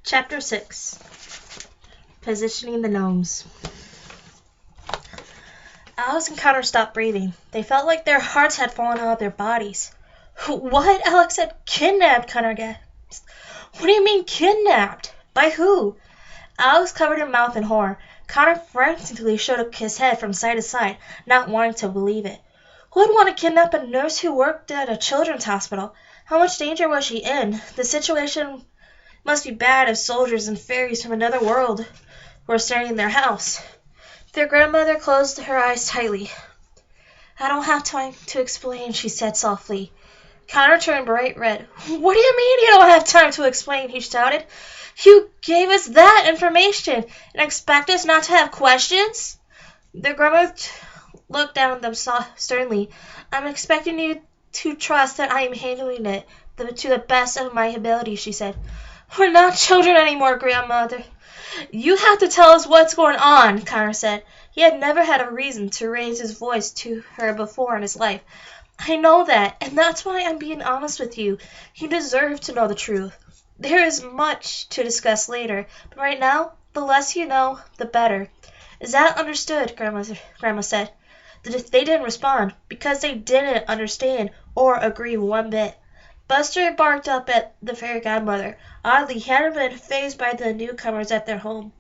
Chapter 6 Positioning the Gnomes. Alex and Connor stopped breathing. They felt like their hearts had fallen out of their bodies. What? Alex said. Kidnapped, Connor gasped. What do you mean kidnapped? By who? Alex covered her mouth in horror. Connor frantically shook his head from side to side, not wanting to believe it. Who would want to kidnap a nurse who worked at a children's hospital? How much danger was she in? The situation must be bad if soldiers and fairies from another world were staying in their house. Their grandmother closed her eyes tightly. I don't have time to explain, she said softly. Connor turned bright red. What do you mean you don't have time to explain? He shouted. You gave us that information and expect us not to have questions? Their grandmother looked down at them sternly. I'm expecting you to trust that I am handling it to the best of my ability, she said. We're not children anymore, grandmother. You have to tell us what's going on, Connor said. He had never had a reason to raise his voice to her before in his life. I know that, and that's why I'm being honest with you. You deserve to know the truth. There is much to discuss later, but right now, the less you know, the better. Is that understood, Grandma said. They didn't respond, because they didn't understand or agree one bit. Buster barked up at the fairy godmother. Oddly, he hadn't been fazed by the newcomers at their home.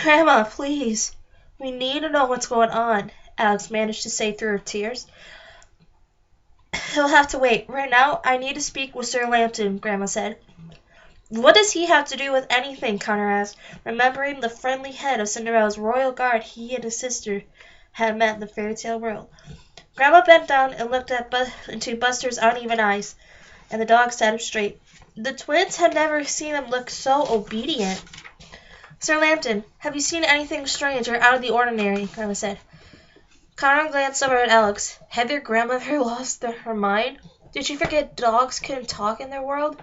Grandma, please. We need to know what's going on, Alex managed to say through her tears. He'll have to wait. Right now, I need to speak with Sir Lampton, Grandma said. What does he have to do with anything? Connor asked, remembering the friendly head of Cinderella's royal guard he and his sister had met in the fairy tale world. Grandma bent down and looked into Buster's uneven eyes, and the dog sat up straight. The twins had never seen him look so obedient. Sir Lampton, have you seen anything strange or out of the ordinary? Grandma said. Connor glanced over at Alex. Had their grandmother lost her mind? Did she forget dogs couldn't talk in their world?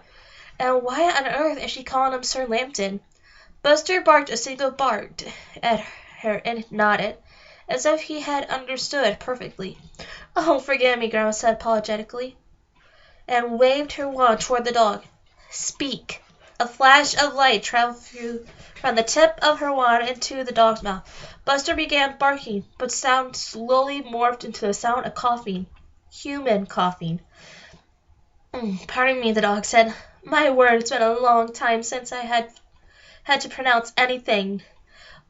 And why on earth is she calling him Sir Lampton? Buster barked a single bark at her and nodded, as if he had understood perfectly. Oh, forgive me, Grandma said apologetically, and waved her wand toward the dog. Speak. A flash of light traveled from the tip of her wand into the dog's mouth. Buster began barking, but sound slowly morphed into the sound of coughing. Human coughing. Pardon me, the dog said. My word, it's been a long time since I had to pronounce anything.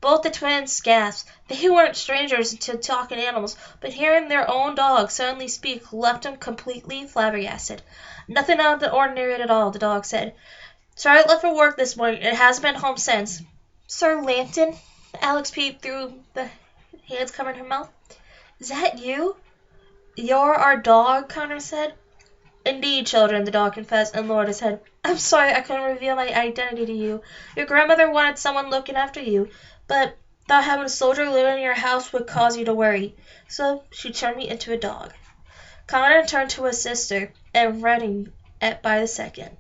Both the twins gasped. They weren't strangers to talking animals, but hearing their own dog suddenly speak left them completely flabbergasted. Nothing out of the ordinary at all, the dog said. Sorry I left for work this morning. It hasn't been home since. Sir Lampton? Alex peeped through the hands covering her mouth. Is that you? You're our dog, Connor said. Indeed, children, the dog confessed and lowered his head. I'm sorry I couldn't reveal my identity to you. Your grandmother wanted someone looking after you, but thought having a soldier living in your house would cause you to worry. So she turned me into a dog. Connor turned to his sister and reddened by the second.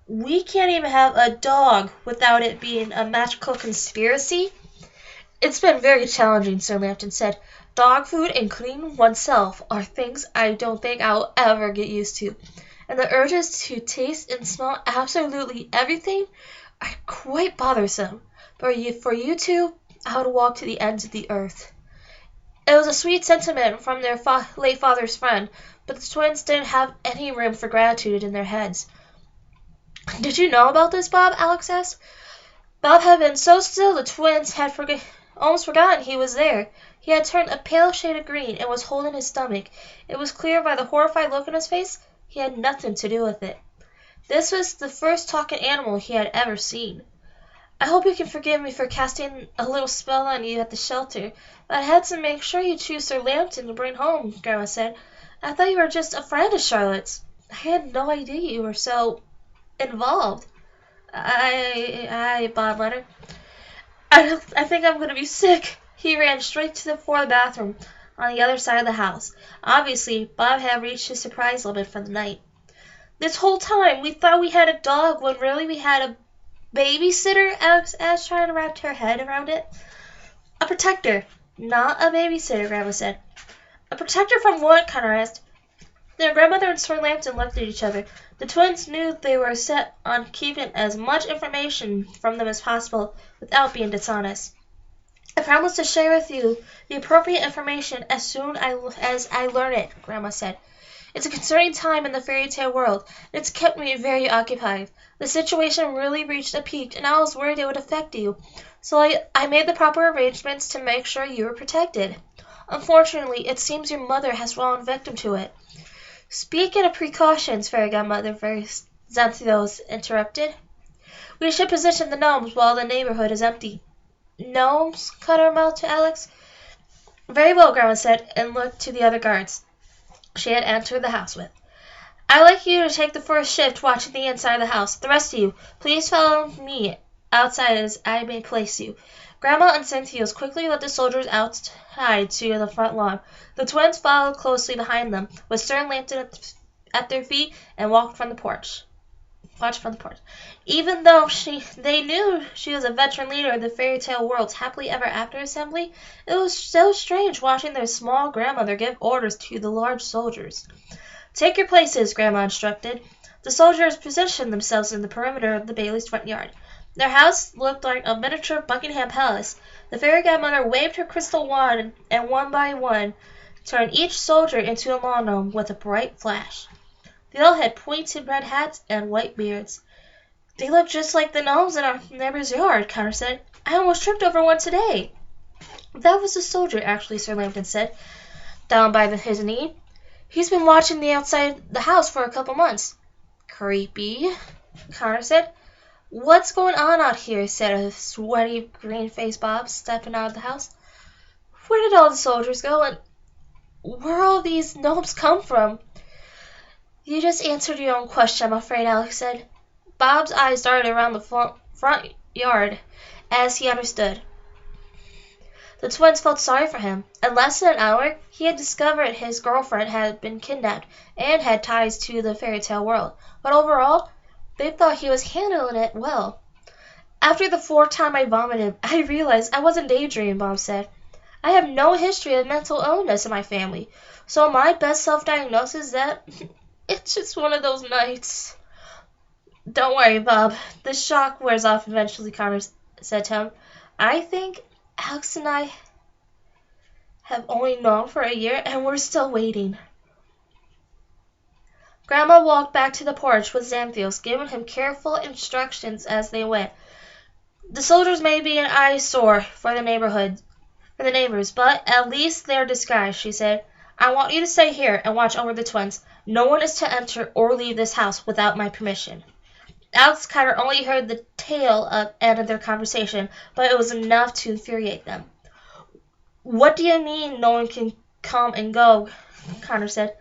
We can't even have a dog without it being a magical conspiracy? It's been very challenging, Sir Lampton said. Dog food and cleaning oneself are things I don't think I'll ever get used to. And the urges to taste and smell absolutely everything are quite bothersome. But for you two, I would walk to the ends of the earth. It was a sweet sentiment from their late father's friend, but the twins didn't have any room for gratitude in their heads. Did you know about this, Bob? Alex asked. Bob had been so still the twins had almost forgotten he was there. He had turned a pale shade of green and was holding his stomach. It was clear by the horrified look on his face he had nothing to do with it. This was the first talking animal he had ever seen. I hope you can forgive me for casting a little spell on you at the shelter, but I had to make sure you choose Sir Lampton to bring home, Grandma said. I thought you were just a friend of Charlotte's. I had no idea you were so involved. Bob muttered. I think I'm going to be sick. He ran straight to the bathroom on the other side of the house. Obviously, Bob had reached his surprise limit for the night. This whole time, we thought we had a dog when really we had a babysitter, Alex asked, trying to wrap her head around it. A protector, not a babysitter, Grandma said. A protector from what? Connor asked. Their grandmother and Sir Lampton looked at each other. The twins knew they were set on keeping as much information from them as possible without being dishonest. I promise to share with you the appropriate information as soon as I learn it, Grandma said. It's a concerning time in the fairy tale world, and it's kept me very occupied. The situation really reached a peak, and I was worried it would affect you. So I made the proper arrangements to make sure you were protected. Unfortunately, it seems your mother has fallen victim to it. Speaking of precautions, Fairy Godmother, Xanthios interrupted. We should position the gnomes while the neighborhood is empty. Gnomes? Cut her mouth to Alex. Very well, Grandma said, and looked to the other guards she had entered the house with. I'd like you to take the first shift watching the inside of the house. The rest of you, please follow me outside as I may place you. Grandma and Xanthios quickly led the soldiers outside to the front lawn. The twins followed closely behind them, with Sir Lampton at their feet, and watched from the porch. Even though they knew she was a veteran leader of the fairy tale world's happily ever after assembly, it was so strange watching their small grandmother give orders to the large soldiers. Take your places, Grandma instructed. The soldiers positioned themselves in the perimeter of the Bailey's front yard. Their house looked like a miniature Buckingham Palace. The fairy godmother waved her crystal wand, and one by one turned each soldier into a lawn gnome with a bright flash. They all had pointed red hats and white beards. They look just like the gnomes in our neighbor's yard, Connor said. I almost tripped over one today. That was a soldier, actually, Sir Lampton said, down by his knee. He's been watching the outside the house for a couple months. Creepy, Connor said. What's going on out here? Said a sweaty, green-faced Bob, stepping out of the house. Where did all the soldiers go, and where all these gnomes come from? You just answered your own question, I'm afraid, Alex said. Bob's eyes darted around the front yard as he understood. The twins felt sorry for him. In less than an hour, he had discovered his girlfriend had been kidnapped and had ties to the fairy tale world. But overall, they thought he was handling it well. After the fourth time I vomited, I realized I wasn't daydreaming, Bob said. I have no history of mental illness in my family, so my best self-diagnosis is that it's just one of those nights. Don't worry, Bob. The shock wears off eventually, Connor said to him. I think Alex and I have only known for a year, and we're still waiting. Grandma walked back to the porch with Xanthios, giving him careful instructions as they went. The soldiers may be an eyesore for the neighbors, but at least they're disguised, she said. I want you to stay here and watch over the twins. No one is to enter or leave this house without my permission. Alex Carter only heard the tail end of their conversation, but it was enough to infuriate them. What do you mean no one can come and go? Connor said.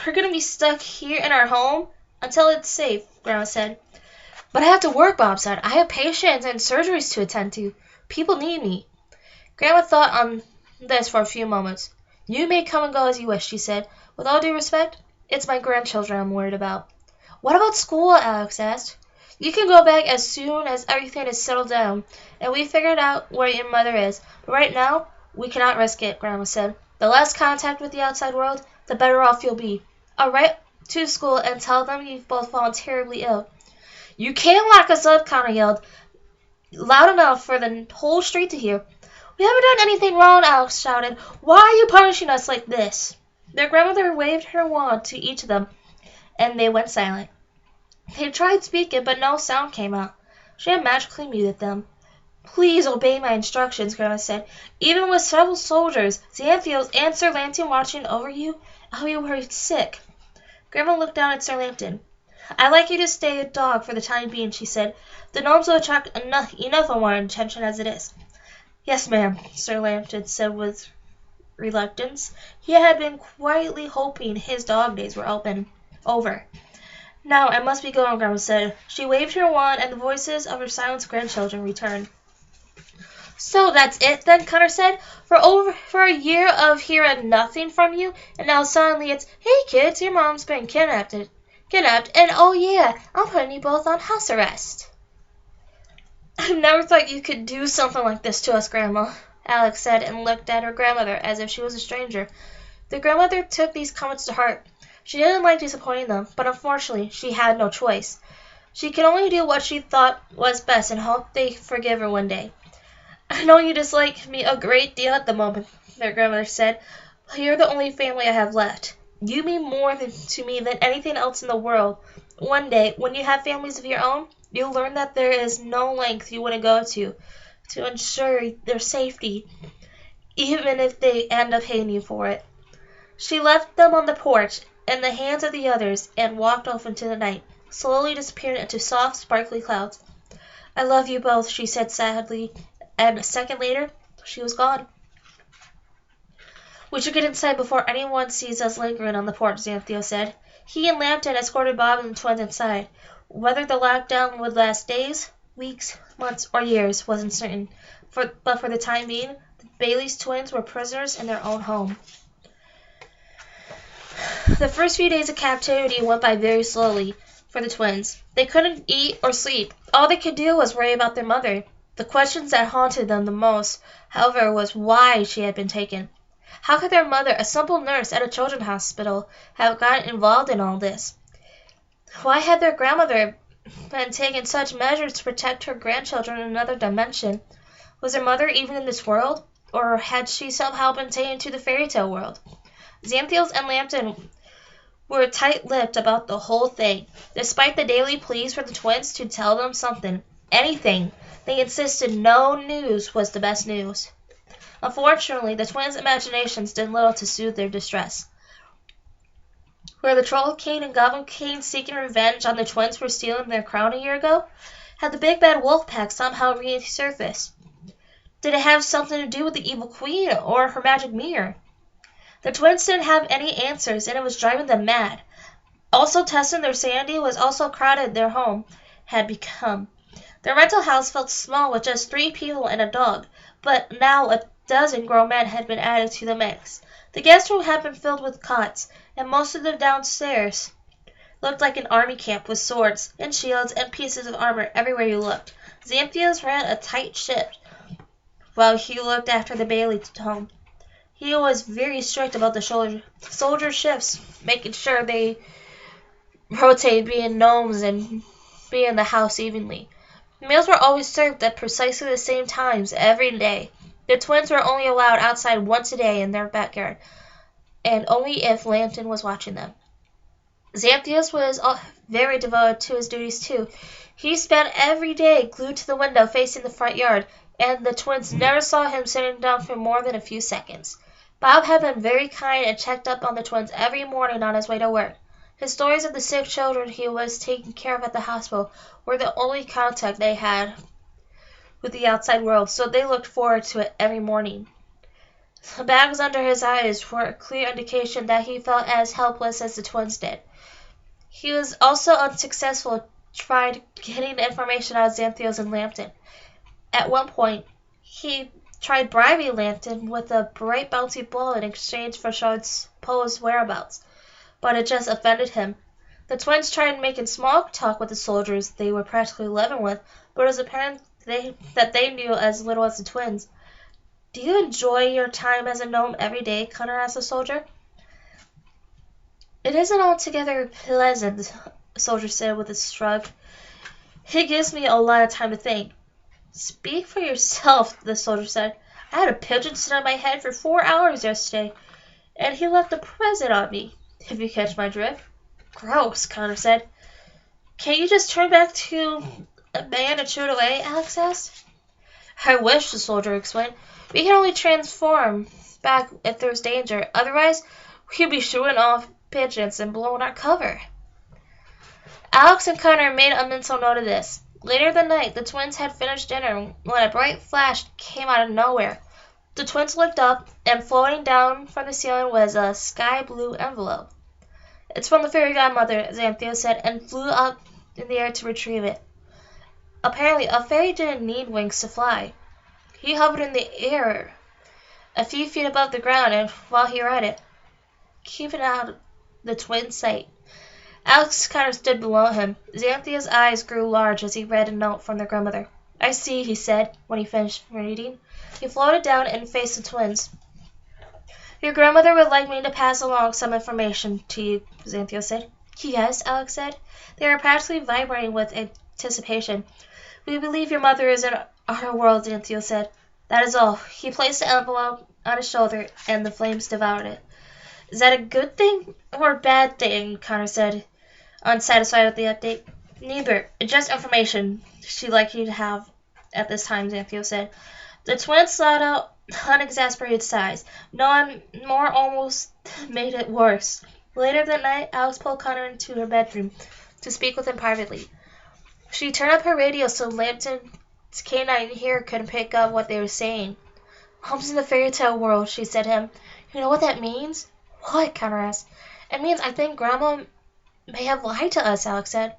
We're going to be stuck here in our home until it's safe, Grandma said. But I have to work, Bob said. I have patients and surgeries to attend to. People need me. Grandma thought on this for a few moments. You may come and go as you wish, she said. With all due respect, it's my grandchildren I'm worried about. What about school? Alex asked. You can go back as soon as everything is settled down, and we figured out where your mother is. But right now, we cannot risk it, Grandma said. The less contact with the outside world, the better off you'll be. I'll write to school and tell them you've both fallen terribly ill. You can't lock us up, Connor yelled, loud enough for the whole street to hear. We haven't done anything wrong, Alex shouted. Why are you punishing us like this? Their grandmother waved her wand to each of them, and they went silent. They tried speaking, but no sound came out. She had magically muted them. Please obey my instructions, Grandma said. Even with several soldiers, Xanthios, and Sir Lampton watching over you, I'll be worried sick. Grandma looked down at Sir Lampton. I'd like you to stay a dog for the time being, she said. The gnomes will attract enough of our attention as it is. Yes, ma'am, Sir Lampton said with reluctance. He had been quietly hoping his dog days were over. Now I must be going, Grandma said. She waved her wand, and the voices of her silenced grandchildren returned. So that's it then, Connor said. For a year of hearing nothing from you, and now suddenly it's, hey kids, your mom's been kidnapped, and oh yeah, I'm putting you both on house arrest. I've never thought you could do something like this to us, Grandma, Alex said, and looked at her grandmother as if she was a stranger. The grandmother took these comments to heart. She didn't like disappointing them, but unfortunately she had no choice. She could only do what she thought was best and hope they forgive her one day. I know you dislike me a great deal at the moment, their grandmother said, but you're the only family I have left. You mean more to me than anything else in the world. One day, when you have families of your own, you'll learn that there is no length you wouldn't go to ensure their safety, even if they end up hating you for it. She left them on the porch in the hands of the others and walked off into the night, slowly disappearing into soft, sparkly clouds. I love you both, she said sadly, and a second later, she was gone. We should get inside before anyone sees us lingering on the porch, Xanthio said. He and Lampton escorted Bob and the twins inside. Whether the lockdown would last days, weeks, months, or years wasn't certain, but for the time being, the Bailey's twins were prisoners in their own home. The first few days of captivity went by very slowly for the twins. They couldn't eat or sleep. All they could do was worry about their mother. The questions that haunted them the most, however, was why she had been taken. How could their mother, a simple nurse at a children's hospital, have gotten involved in all this? Why had their grandmother been taking such measures to protect her grandchildren in another dimension? Was their mother even in this world? Or had she somehow been taken to the fairy tale world? Xanthios and Lampton were tight-lipped about the whole thing. Despite the daily pleas for the twins to tell them something, anything, they insisted no news was the best news. Unfortunately, the twins' imaginations did little to soothe their distress. Were the Troll King and Goblin King seeking revenge on the twins for stealing their crown a year ago? Had the big bad wolf pack somehow resurfaced? Did it have something to do with the evil queen or her magic mirror? The twins didn't have any answers, and it was driving them mad. Also testing their sanity was also crowded their home had become. Their rental house felt small with just 3 people and a dog, but now a dozen grown men had been added to the mix. The guest room had been filled with cots, and most of the downstairs looked like an army camp with swords and shields and pieces of armor everywhere you looked. Xanthios ran a tight ship while he looked after the Bailey home. He was very strict about the soldier shifts, making sure they rotated being gnomes and being in the house evenly. Meals were always served at precisely the same times every day. The twins were only allowed outside once a day in their backyard, and only if Lampton was watching them. Xanthios was very devoted to his duties too. He spent every day glued to the window facing the front yard, and the twins never saw him sitting down for more than a few seconds. Bob had been very kind and checked up on the twins every morning on his way to work. His stories of the sick children he was taking care of at the hospital were the only contact they had with the outside world, so they looked forward to it every morning. The bags under his eyes were a clear indication that he felt as helpless as the twins did. He was also unsuccessful trying getting information out of Xanthios and Lampton. At one point, he tried bribing Lampton with a bright bouncy ball in exchange for showing Poe's whereabouts, but it just offended him. The twins tried making small talk with the soldiers they were practically living with, but it was apparent that they knew as little as the twins. Do you enjoy your time as a gnome every day? Connor asked the soldier. It isn't altogether pleasant, the soldier said with a shrug. It gives me a lot of time to think. Speak for yourself, the soldier said. I had a pigeon sit on my head for 4 hours yesterday, and he left a present on me, if you catch my drift. Gross, Connor said. Can't you just turn back to a man and shoot away? Alex asked. I wish, the soldier explained. We can only transform back if there's danger. Otherwise, we'd be shooting off pigeons and blowing our cover. Alex and Connor made a mental note of this. Later that night, the twins had finished dinner when a bright flash came out of nowhere. The twins looked up, and floating down from the ceiling was a sky-blue envelope. It's from the fairy godmother, Xanthio said, and flew up in the air to retrieve it. Apparently, a fairy didn't need wings to fly. He hovered in the air a few feet above the ground, and while he read it, keeping out of the twins' sight, Alex Connor stood below him. Xanthio's eyes grew large as he read a note from their grandmother. I see, he said, when he finished reading. He floated down and faced the twins. Your grandmother would like me to pass along some information to you, Xanthio said. Yes, Alex said. They are practically vibrating with anticipation. We believe your mother is in our world, Xanthio said. That is all. He placed the envelope on his shoulder, and the flames devoured it. Is that a good thing or a bad thing? Connor said, unsatisfied with the update. Neither. Just information she'd like you to have at this time, Xanthio said. The twins let out unexasperated sighs. No more almost made it worse. Later that night, Alex pulled Connor into her bedroom to speak with him privately. She turned up her radio so Lampton's canine ear couldn't pick up what they were saying. Mom's in the fairy tale world, she said to him. You know what that means? What? Connor asked. It means I think Grandma may have lied to us, Alex said.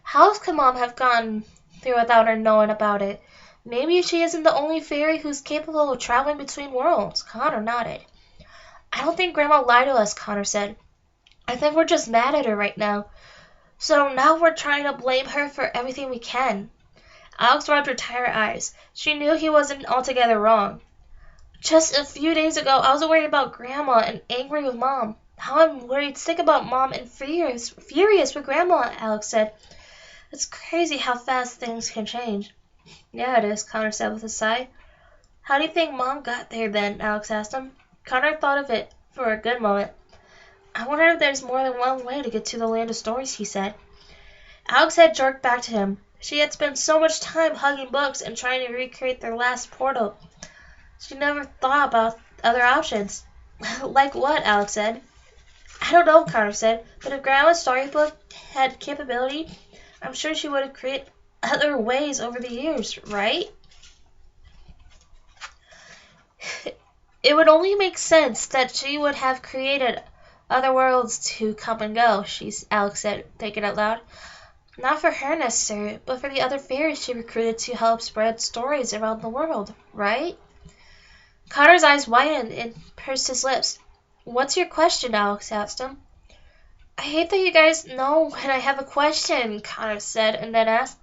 How else could Mom have gone through without her knowing about it? Maybe she isn't the only fairy who's capable of traveling between worlds. Connor nodded. I don't think Grandma lied to us, Connor said. I think we're just mad at her right now. So now we're trying to blame her for everything we can. Alex rubbed her tired eyes. She knew he wasn't altogether wrong. Just a few days ago, I was worried about Grandma and angry with Mom. Now I'm worried sick about Mom and furious with Grandma, Alex said. It's crazy how fast things can change. Yeah, it is, Connor said with a sigh. How do you think Mom got there then? Alex asked him. Connor thought of it for a good moment. I wonder if there's more than one way to get to the Land of Stories, he said. Alex had jerked back to him. She had spent so much time hugging books and trying to recreate their last portal. She never thought about other options. Like what? Alex said. I don't know, Connor said, but if Grandma's storybook had capability, I'm sure she would have created other ways over the years, right? It would only make sense that she would have created other worlds to come and go, Alex said, thinking out loud. Not for her necessarily, but for the other fairies she recruited to help spread stories around the world, right? Connor's eyes widened and pursed his lips. What's your question? Alex asked him. I hate that you guys know when I have a question, Connor said, and then asked,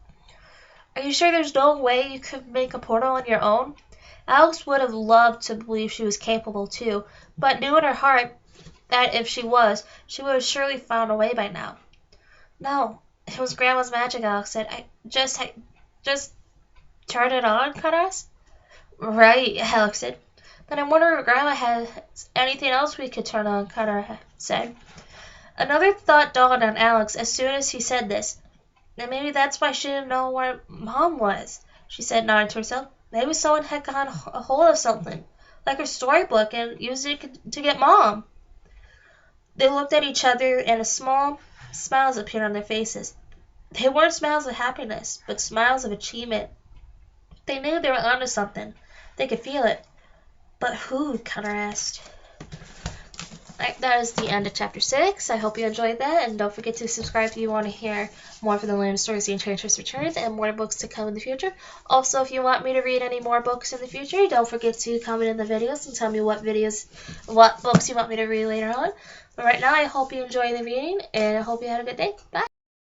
Are you sure there's no way you could make a portal on your own? Alex would have loved to believe she was capable too, but knew in her heart that if she was, she would have surely found a way by now. No, it was Grandma's magic, Alex said. I just turn it on, Connor asked. Right, Alex said. Then I wonder if Grandma has anything else we could turn on, Connor said. Another thought dawned on Alex as soon as he said this. And maybe that's why she didn't know where Mom was, she said, nodding to herself. Maybe someone had gotten a hold of something, like her storybook, and used it to get Mom. They looked at each other, and small smiles appeared on their faces. They weren't smiles of happiness, but smiles of achievement. They knew they were onto something. They could feel it. But who? Connor asked. That is the end of Chapter 6. I hope you enjoyed that, and don't forget to subscribe if you want to hear more from the Land of Stories, The Enchantress Returns, and more books to come in the future. Also, if you want me to read any more books in the future, don't forget to comment in the videos and tell me what books you want me to read later on. But right now, I hope you enjoy the reading, and I hope you had a good day. Bye!